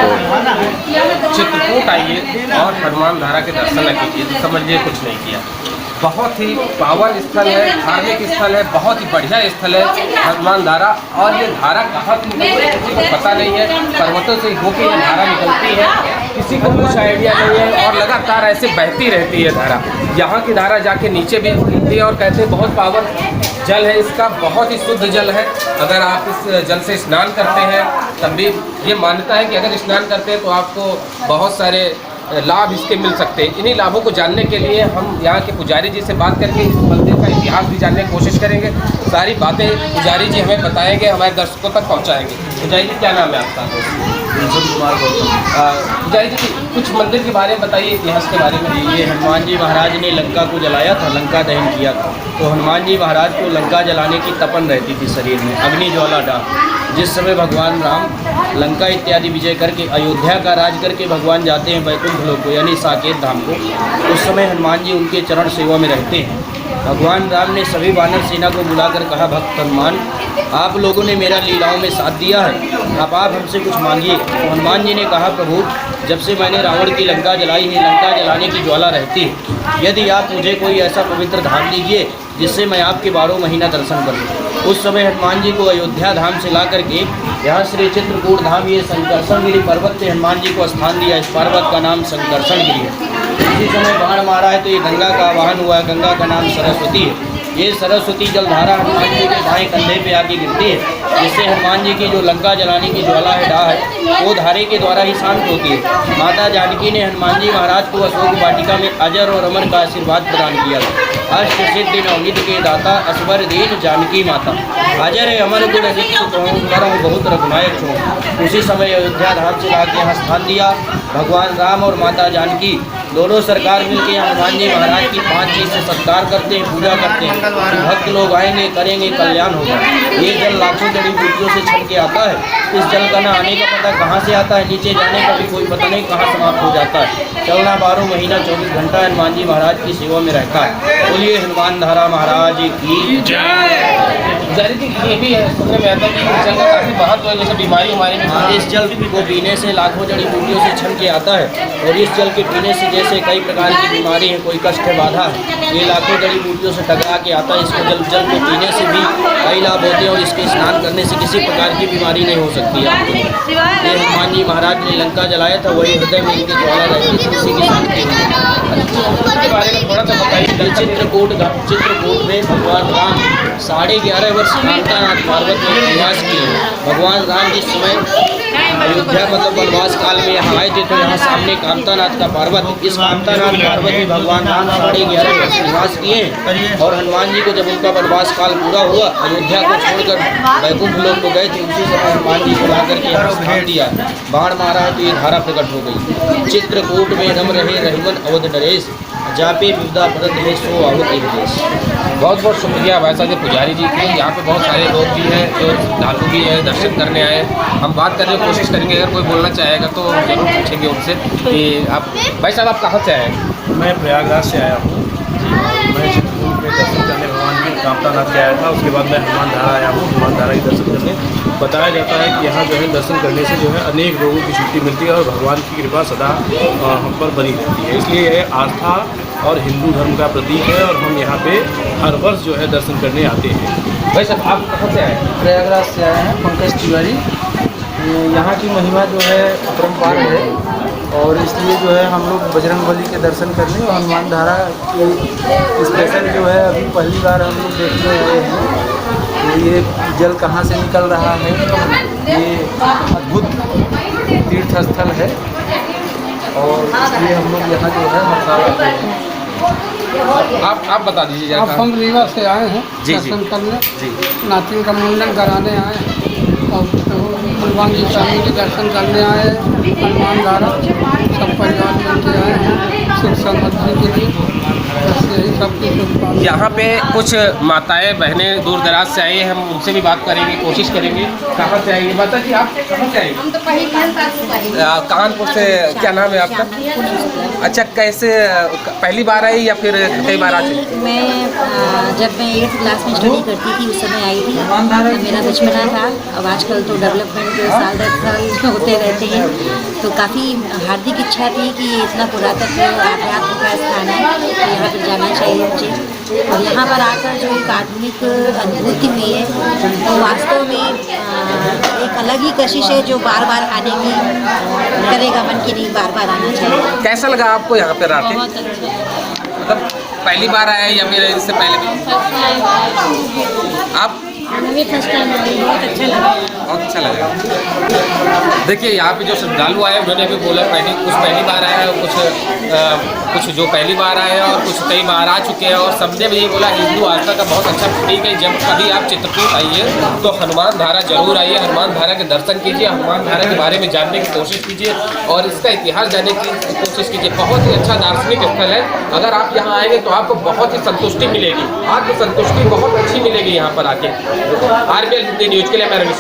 तो चित्रकूट आइए और हनुमान धारा के दर्शन न कीजिए तो समझिए कुछ नहीं किया। बहुत ही पावन स्थल है, धार्मिक स्थल है, बहुत ही बढ़िया स्थल है हनुमान धारा। और ये धारा कहाँ से निकलती है किसी को पता नहीं है, पर्वतों से होकर ये धारा निकलती है, किसी को कुछ आइडिया नहीं है और लगातार ऐसे बहती रहती है धारा। यहाँ की धारा जाके नीचे भी गिरती है और कहते हैं बहुत पावन जल है इसका, बहुत ही शुद्ध जल है। अगर आप इस जल से स्नान करते हैं तब भी ये मान्यता है कि अगर स्नान करते हैं तो आपको बहुत सारे लाभ इसके मिल सकते हैं। इन्हीं लाभों को जानने के लिए हम यहाँ के पुजारी जी से बात करके इस मंदिर का इतिहास भी जानने की कोशिश करेंगे। सारी बातें पुजारी जी हमें बताएंगे, हमारे दर्शकों तक पहुँचाएंगे। पुजारी जी क्या नाम है आपका? कुमार गौतम। पुजारी जी कुछ मंदिर के बारे में बताइए, इतिहास के बारे में। ये हनुमान जी महाराज ने लंका को जलाया था, लंका दहन किया था। तो हनुमान जी महाराज को लंका जलाने की तपन रहती थी शरीर में, अग्नि ज्वाला डाल। जिस समय भगवान राम लंका इत्यादि विजय करके अयोध्या का राज करके भगवान जाते हैं वैकुंठ लोक को यानी साकेत धाम को, उस समय हनुमान जी उनके चरण सेवा में रहते हैं। भगवान राम ने सभी वानर सेना को बुलाकर कहा, भक्त हनुमान आप लोगों ने मेरा लीलाओं में साथ दिया है, अब आप हमसे कुछ मांगिए। तो हनुमान जी ने कहा, प्रभु जब से मैंने रावण की लंका जलाई है, लंका जलाने की ज्वाला रहती है, यदि आप मुझे कोई ऐसा पवित्र धाम दीजिए जिससे मैं आपके 12 महीना दर्शन करूँ। उस समय हनुमान जी को अयोध्या धाम से ला करके यहाँ श्री चित्रकूट धाम, ये संकर्षण गिरी पर्वत से हनुमान जी को स्थान दिया। इस पर्वत का नाम संकर्षण गिरी है। इसी समय बाण मारा है तो ये गंगा का आवाहन हुआ है, गंगा का नाम सरस्वती है। ये सरस्वती जलधारा हनुमान जी के दाएं कंधे पे आके गिरती है, जिससे हनुमान जी की जो लंका जलाने की ज्वाला है डाह है वो धारे के द्वारा ही शांत होती है। माता जानकी ने हनुमान जी महाराज को अशोक वाटिका में अजर और अमर का आशीर्वाद प्रदान किया था। अष्ट सिद्धि नवनिधि के दाता असवर दीन जानकी माता, अजर अमर गुण करम बहुत रघुनायक छो। उसी समय अयोध्या धाम से लाके यहाँ स्थान दिया। भगवान राम और माता जानकी दोनों सरकार मिलकर हनुमान जी महाराज की 5 चीज़ से सत्कार करते हैं, पूजा करते हैं। भक्त लोग आएंगे, करेंगे, कल्याण होगा। ये जल लाखों जड़ी बूटियों से छन के आता है। इस जल का ना आने का पता कहाँ से आता है, नीचे जाने का भी कोई पता नहीं कहाँ समाप्त हो जाता है। चलना 12 महीना 24 घंटा हनुमान जी महाराज की सेवा में रहता है। बोलिए हनुमान धारा महाराज की जय। पुजारी जी ये भी है सुनने में आता है कि इस जल का काफ़ी महत्व है, जैसे बीमारी हमारी इस जल को पीने से लाखों जड़ी बूटियों से छन के आता है। और इस जल के पीने से जैसे कई प्रकार की बीमारी है, कोई कष्ट है, बाधा है, ये लाखों जड़ी बूटियों से टकरा के आता है। इसको जल को पीने से भी कई लाभ होते हैं और इसके स्नान करने से किसी प्रकार की बीमारी नहीं हो सकती है। ये हनुमान जी महाराज ने लंका जलाया था, वही हृदय में इनकी ज्वाला रहती थी, इसी की शांति के बारे में थोड़ा सा बताइए। चित्रकूट में भगवान राम 11.5 वर्ष कामतानाथ पर्वत में निवास किए। भगवान राम जिस समय अयोध्या मतलब वनवास काल में यहाँ आए थे तो यहाँ सामने कामतानाथ का पर्वत, इस कामतानाथ पर्वत में भगवान राम 11.5 वर्ष निवास किए। और हनुमान जी को जब उनका वनवास काल पूरा हुआ, अयोध्या को छोड़कर वैकुंठ लोक को गए थे, उसी समय हनुमान जी को ला करके यहाँ स्थान दिया। बाण मारा है तो ये धारा प्रकट हो गई। चित्रकूट में रम रहे रहीमन अवध नरेश, जापे विविधा परत है सो अवध देश। बहुत बहुत शुक्रिया भाई साहब पुजारी जी की। यहाँ पे बहुत सारे लोग भी हैं जो धातु भी है, दर्शन करने आए। हम बात करने की कोशिश करेंगे, अगर कोई बोलना चाहेगा तो जरूर पूछेंगे उनसे कि आप भाई साहब आप कहाँ से आए हैं? मैं प्रयागराज से आया हूँ। मैं चित्रकूट में दर्शन करने भगवान की कामतानाथ के आया था। उसके बाद मैं हनुमान धारा आया हूँ, हनुमान धारा के दर्शन करने। बताया जाता है कि यहाँ जो है दर्शन करने से जो है अनेक रोगों की छुट्टी मिलती है और भगवान की कृपा सदा हम पर बनी रहती है। इसलिए यह आस्था और हिंदू धर्म का प्रतीक है और हम यहाँ पे हर वर्ष जो है दर्शन करने आते हैं। भाई साहब आप कहाँ से आए हैं? प्रयागराज से आए हैं, पंकज तिवारी। यहाँ की महिमा जो है अपरंपार है और इसलिए जो है हम लोग बजरंगबली के दर्शन करने और हनुमान धारा के स्पेशल जो है अभी पहली बार हम लोग देखने आए हैं। तो ये जल कहाँ से निकल रहा है, ये अद्भुत तीर्थ स्थल है और इसलिए हम लोग यहाँ जो है हर साल आते हैं। आप बता दीजिए जरा। अब हम रीवा से आए हैं दर्शन करने, नातिन का मुंडन कराने आए हैं और हनुमान जी स्वामी के दर्शन करने आए हैं। हनुमान धारा सब परिवार मिलकर आए हैं। सुख समृद्धि के लिए बस यही सबकी शुभकामनाएं। यहाँ पे कुछ माताएं बहनें दूर दराज से आई हैं, हम उनसे भी बात करेंगे, कोशिश करेंगे। कहाँ से आई है माता जी, आप कहाँ से आई? हम तो कानपुर से। क्या नाम है आपका? अच्छा, कैसे पहली बार आई या फिर कई बार आ चुकी? मैं जब मैं 8th क्लास में स्टडी करती थी उस समय आई थी। तो मेरा बचपना था। अब आजकल तो डेवलपमेंट साल 10 साल होते रहते हैं, तो काफ़ी हार्दिक इच्छा थी कि ये इतना पुरातन आध्यात्म का स्थान है, तो यहाँ पर जाना चाहिए मुझे। और यहाँ पर आकर जो एक आत्मिक अनुभूति हुई है तो वास्तव में एक अलग ही कशिश है जो बार बार आने की करेगा मन की, नहीं बार बार आना चाहिए। कैसा लगा आपको यहाँ पे आके? बहुत अच्छा। मतलब पहली बार आए या फिर इससे पहले भी? आप? हमें फर्स्ट टाइम बहुत अच्छा लगा। बहुत अच्छा लगा। देखिए यहाँ पे जो श्रद्धालु आए उन्होंने भी बोला कुछ पहली बार आए और कुछ जो पहली बार आए हैं और कुछ कई बार आ चुके हैं, और सबने भी ये बोला हिंदू आस्था का बहुत अच्छा प्रतीक है। जब कभी आप चित्रकूट आइए तो हनुमान धारा जरूर आइए, हनुमान धारा के दर्शन कीजिए, हनुमान धारा के बारे में जानने की कोशिश कीजिए और इसका इतिहास जानने की कोशिश कीजिए। बहुत ही अच्छा दार्शनिक स्थल है। अगर आप यहाँ आएंगे तो आपको बहुत ही संतुष्टि मिलेगी, आत्म संतुष्टि बहुत अच्छी मिलेगी यहाँ पर आके। RBL हिंदी न्यूज़ के लिए मैं रवि।